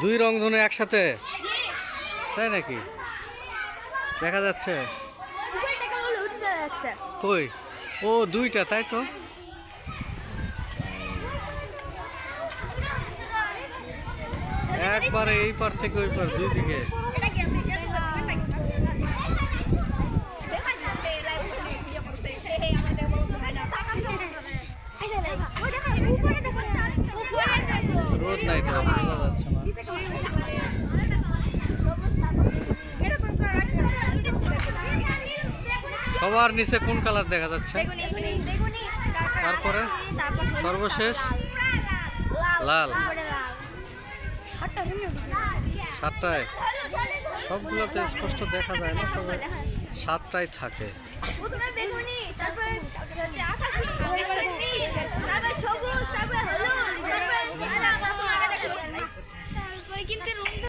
দুই রংধনু একসাথে, তাই নাকি? দেখা যাচ্ছে কই? ও দুইটা, তাই তো। একবারে এই পার থেকে ওই পার, দুই দিকে। রোদ নাই তো, বোঝা যাচ্ছে না। সবার নিচে কোন কালার দেখা যাচ্ছে? তারপরে সর্বশেষ লাল। সাতটায় সবগুলোতে স্পষ্ট দেখা যায় না, তবে সাতটায় থাকে। প্রথমে বেগুনি, তারপরে আকাশী, তারপরে সবুজ, তারপরে হলুদ।